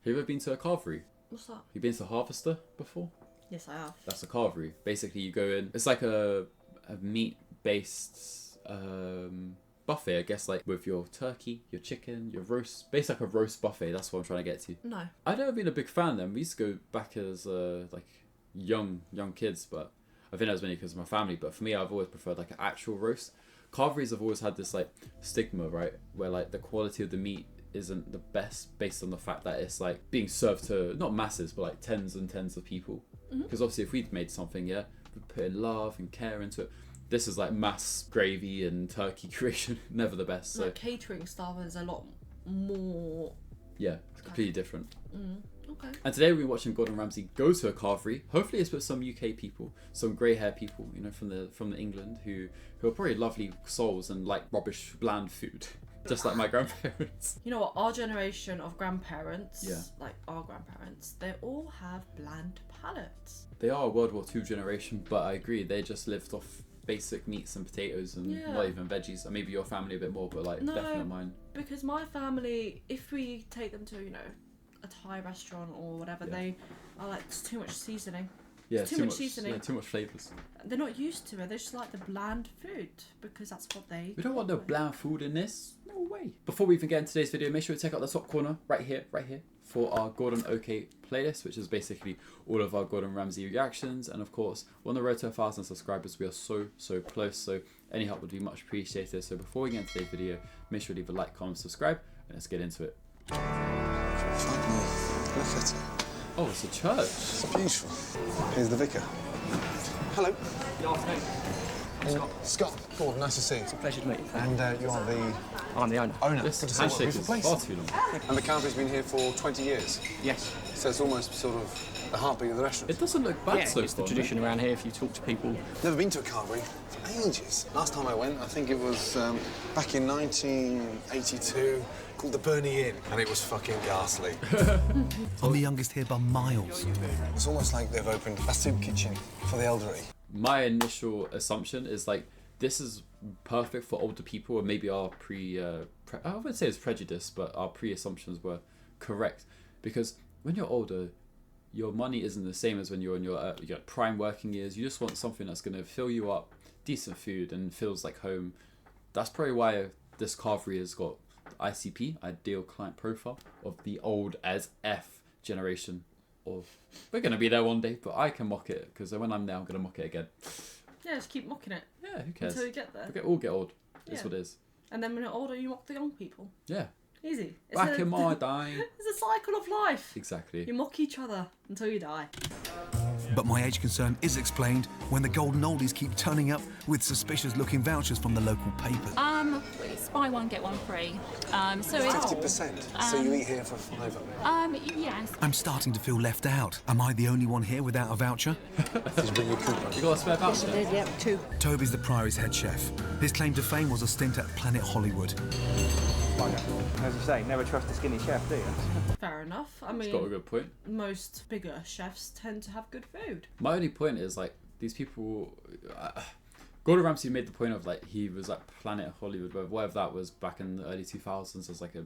you ever been to a carvery? What's that? You been to Harvester before? Yes, I have. That's a carvery. Basically, you go in. It's like a meat-based buffet, I guess, like with your turkey, your chicken, your roast. Basically, like a roast buffet. That's what I'm trying to get to. No. I've never been a big fan of them. We used to go back as like young kids, but I think that was mainly because of my family. But for me, I've always preferred like an actual roast. Carveries have always had this like stigma, right, where like the quality of the meat isn't the best based on the fact that it's like being served to not masses but like tens and tens of people. Because obviously if we'd made something, we put in love and care into it. This is like mass gravy and turkey creation. Never the best. So like catering style is a lot more. Yeah, it's completely different. Okay. And today we're watching Gordon Ramsay go to a carvery. Hopefully it's with some UK people, some grey hair people, you know, from the England who are probably lovely souls and like rubbish bland food. Just like my grandparents. You know what? Our generation of grandparents, Yeah. like our grandparents, they all have bland palates. They are a World War II generation, but I agree, they just lived off basic meats and potatoes and not even veggies. Or maybe your family a bit more, but like definitely mine. Because my family, if we take them to, you know, a Thai restaurant or whatever, they are like, it's too much seasoning. Yeah, too much seasoning. Yeah, too much flavours. They're not used to it. They just like the bland food because that's what they. We don't want no bland food in this. No way. Before we even get into today's video, make sure you check out the top corner right here, for our Gordon OK playlist, which is basically all of our Gordon Ramsay reactions. And of course, we're on the road to 1,000 subscribers. We are so close. So any help would be much appreciated. So before we get into today's video, make sure to leave a like, comment, subscribe, and let's get into it. Fuck me. Look at it. Oh, it's a church. It's beautiful. Here's the vicar. Hello. Good afternoon. Scott. Gordon, nice to see you. It's a pleasure to meet you. And you are the I'm the owner. owner. This Good to see you. handshake is Beautiful far place. too long. And the Carvery's been here for 20 years. Yes. So it's almost sort of the heartbeat of the restaurant. It doesn't look bad Yeah, so it's the far. tradition around here. If you talk to people, Never been to a Carvery for ages. Last time I went, I think it was back in 1982, called the Bernie Inn, and it was fucking ghastly. I'm the youngest here by miles. It's almost like they've opened a soup kitchen for the elderly. My initial assumption is like this is perfect for older people, or maybe our I wouldn't say it's prejudice, but our pre-assumptions were correct, because when you're older, your money isn't the same as when you're in your prime working years. You just want something that's going to fill you up, decent food, and feels like home. That's probably why this carvery has got ICP, Ideal Client Profile, of the old as F generation. Of we're going to be there one day, but I can mock it, because when I'm there, I'm going to mock it again. Yeah, just keep mocking it. Yeah, who cares? Until you get there. We all get old. That's Yeah. what it is. And then when you're older, you mock the young people. Yeah. Easy. Back in my day. It's a cycle of life. Exactly. You mock each other until you die. But my age concern is explained when the golden oldies keep turning up with suspicious-looking vouchers from the local papers. It's buy one get one free. So it's 50%. So you eat here for £5. yes. I'm starting to feel left out. Am I the only one here without a voucher? Just bring your coupon. You got a spare voucher? Yeah, two. Toby's the Priory's head chef. His claim to fame was a stint at Planet Hollywood. as you say, never trust a skinny chef, do you? Fair enough. I It's got a mean, good point. most bigger chefs tend to have good food. My only point is like these people. Gordon Ramsay made the point of like he was at Planet Hollywood, whatever that was back in the early 2000s as like a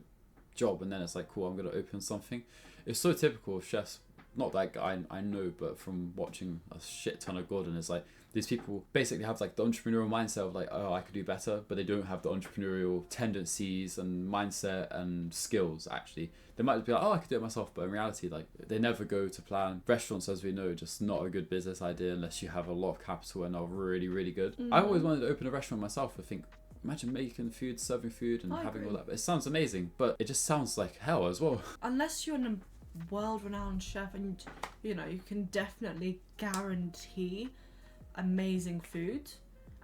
job, and then it's like cool, I'm gonna open something. It's so typical of chefs. Not that guy I know, but from watching a shit ton of Gordon, is like these people basically have like the entrepreneurial mindset of like, oh, I could do better, but they don't have the entrepreneurial tendencies and mindset and skills. Actually, they might be like, oh, I could do it myself, but in reality, like they never go to plan. Restaurants, as we know, just not a good business idea unless you have a lot of capital and are really, really good. I've always wanted to open a restaurant myself. I think, imagine making food, serving food, and having all that. It sounds amazing, but it just sounds like hell as well. Unless you're a world-renowned chef and you know you can definitely guarantee amazing food,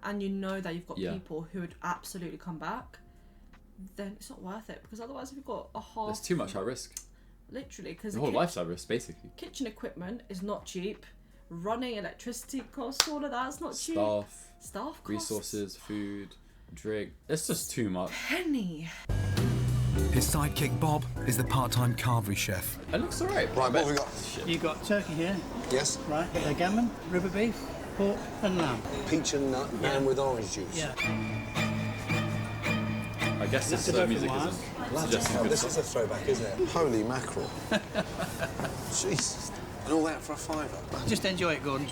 and you know that you've got people who would absolutely come back, then it's not worth it, because otherwise if you've got a half, There's too much at risk. literally, because The whole life's at risk, basically. kitchen equipment is not cheap, running electricity costs, all of that's not cheap, staff costs, resources, food, drink. It's just too much. penny. His sidekick Bob is the part-time Carvery chef. It looks alright. Right, what have we got? You've got turkey here, Yes? right? Gammon, river beef, pork and lamb. Peach and nut and with orange juice. Yeah. I guess That's this the music one. isn't. Bloody hell, this is a throwback, isn't it? Holy mackerel. Jeez. And all that for a £5. Just enjoy it, Gordon.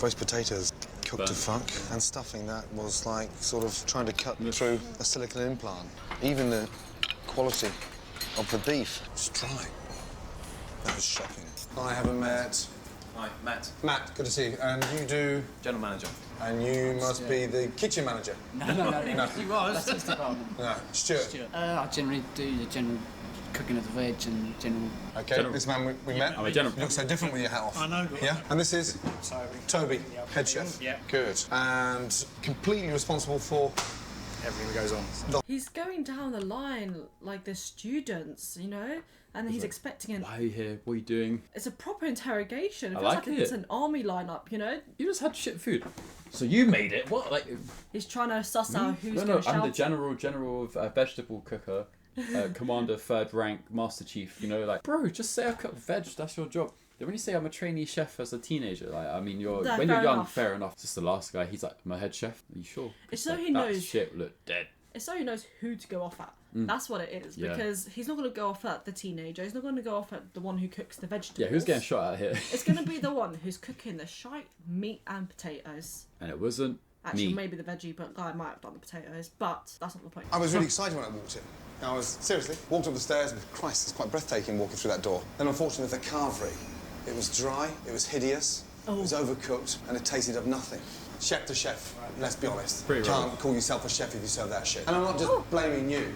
Roast potatoes cooked to fuck, and stuffing that was like sort of trying to cut through a silicone implant. Even the quality of the beef was dry. That was shocking. I haven't met... Hi, Matt. Matt, good to see you. And you do... General manager. And you must be the kitchen manager. No. He was. That's his department. No, Stuart. I generally do the general cooking of the veg and general... OK, this man we met. I'm a general. You look so different with your hat off. I know. Yeah? And this is? Toby, Yep. head chef. Yeah. Good. And completely responsible for... Everything that goes on. He's going down the line like the students, you know, and he's expecting an. Why are you here? What are you doing? It's a proper interrogation. It I feels like like it. it's an army lineup, you know. You just had shit food. So you made it? What? Like? He's trying to suss out who's No, going to I'm shout. the general of vegetable cooker, commander, third rank, master chief. You know, like, bro, just say I cook veg. That's your job. Then when you say I'm a trainee chef as a teenager, like, I mean, No, when you're fair young, enough. fair enough. Just the last guy, he's like, I'm a head chef. Are you sure? It's so like, he that knows- shit look dead. It's so he knows who to go off at. That's what it is. Yeah. Because he's not going to go off at the teenager. He's not going to go off at the one who cooks the vegetables. Yeah, who's getting shot at here? It's going to be the one who's cooking the shite meat and potatoes. And it wasn't Actually, me. maybe the veggie, but guy might have done the potatoes. But that's not the point. I was really excited when I walked in. I was, seriously, walked up the stairs and, Christ, it's quite breathtaking walking through that door. Then, unfortunately, the carvery. It was dry, it was hideous, it was overcooked, and it tasted of nothing. Chef to chef, let's be honest. Pretty Can't rubbish. call yourself a chef if you serve that shit. And I'm not just blaming you.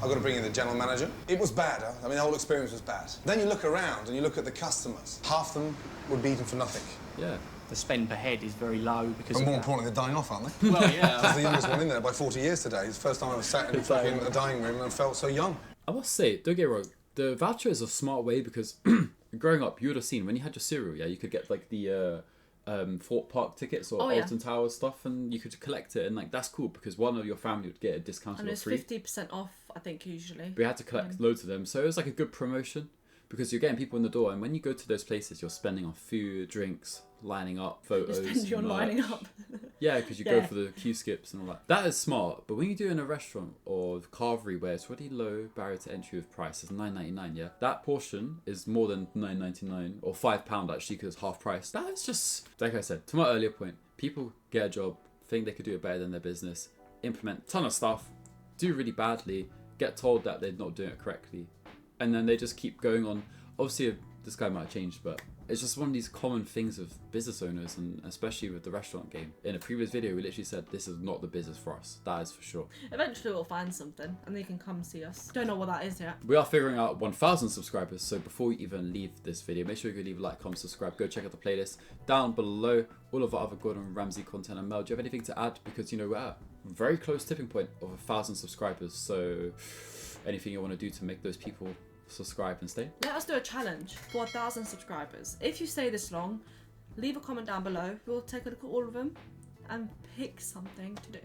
I've got to bring in the general manager. It was bad. I mean, the whole experience was bad. Then you look around and you look at the customers. Half them would be eaten for nothing. Yeah. The spend per head is very low because And of more that. importantly, they're dying off, aren't they? Well, yeah. That's the youngest one in there by 40 years today. It's the first time I was sat in fucking a dining room and felt so young. I must say, don't get me wrong, the voucher is a smart way because growing up, you would have seen when you had your cereal, yeah, you could get like the Fort Park tickets or Alton Towers stuff, and you could collect it, and like that's cool because one of your family would get a discounted And or it's free. 50% off, I think, usually. We had to collect loads of them, so it was like a good promotion because you're getting people in the door, and when you go to those places, you're spending on food, drinks, lining up, photos. You're spending on merch. lining up. Yeah, because you go for the queue skips and all that. That is smart, but when you do it in a restaurant or Carvery where it's already low barrier to entry with price, it's $9.99, yeah? That portion is more than $9.99 or £5 actually because it's half price. That is just, like I said, to my earlier point, people get a job, think they could do it better than their business, implement a ton of stuff, do really badly, get told that they're not doing it correctly, and then they just keep going on. Obviously, this guy might have changed, but it's just one of these common things of business owners, and especially with the restaurant game. In a previous video, we literally said this is not the business for us. That is for sure. Eventually we'll find something and they can come see us. Don't know what that is yet. We are figuring out 1,000 subscribers, so before you even leave this video, make sure you leave a like, comment, subscribe, go check out the playlist down below. All of our other Gordon Ramsay content. And Mel, do you have anything to add? Because, you know, we're at a very close tipping point of 1,000 subscribers, so anything you want to do to make those people subscribe and stay? Let us do a challenge for 1,000 subscribers. If you stay this long, leave a comment down below. We'll take a look at all of them and pick something to do.